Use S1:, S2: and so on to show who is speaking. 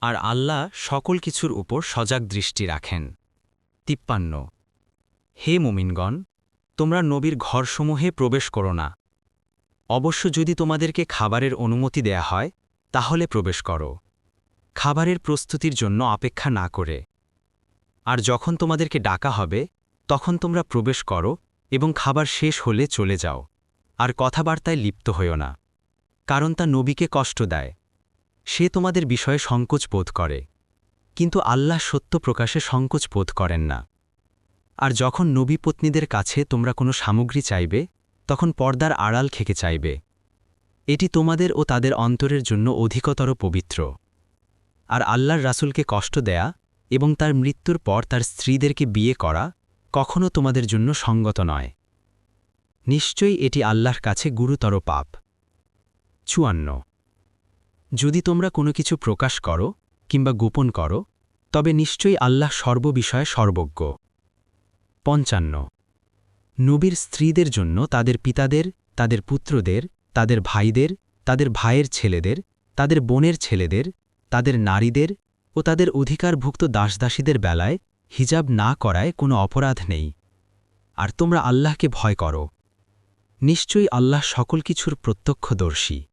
S1: আর আল্লাহ সকল কিছুর উপর সজাগ দৃষ্টি রাখেন। ৫৩ হে মুমিনগণ, তোমরা নবীর ঘরসমূহে প্রবেশ করো না। অবশ্য যদি তোমাদেরকে খাবারের অনুমতি দেয়া হয় তাহলে প্রবেশ করো, খাবারের প্রস্তুতির জন্য অপেক্ষা না করে। আর যখন তোমাদেরকে ডাকা হবে তখন তোমরা প্রবেশ করো এবং খাবার শেষ হলে চলে যাও, আর কথাবার্তায় লিপ্ত হইও না, কারণ তা নবীকে কষ্ট দেয়। সে তোমাদের বিষয়ে সংকোচ বোধ করে, কিন্তু আল্লাহ সত্য প্রকাশে সংকোচ বোধ করেন না। আর যখন নবী পত্নীদের কাছে তোমরা কোনো সামগ্রী চাইবে তখন পর্দার আড়াল থেকে চাইবে, এটি তোমাদের ও তাদের অন্তরের জন্য অধিকতর পবিত্র। আর আল্লাহর রাসূলকে কষ্ট দেয়া এবং তার মৃত্যুর পর তার স্ত্রীদেরকে বিয়ে করা কখনো তোমাদের জন্য সঙ্গত নয়। নিশ্চয়ই এটি আল্লাহর কাছে গুরুতর পাপ। ৫৪ যদি তোমরা কোনো কিছু প্রকাশ করো কিংবা গোপন করো তবে নিশ্চয়ই আল্লাহ সর্ববিষয়ে সর্বজ্ঞ। ৫৫ নবীর স্ত্রীদের জন্য তাদের পিতাদের, তাদের পুত্রদের, তাদের ভাইদের, তাদের ভাইয়ের ছেলেদের, তাদের বোনের ছেলেদের, তাদের নারীদের ও তাদের অধিকারভুক্ত দাসদাসীদের বেলায় হিজাব না করায় কোনো অপরাধ নেই। আর তোমরা আল্লাহকে ভয় করো, নিশ্চয়ই আল্লাহ সকল কিছুর প্রত্যক্ষদর্শী।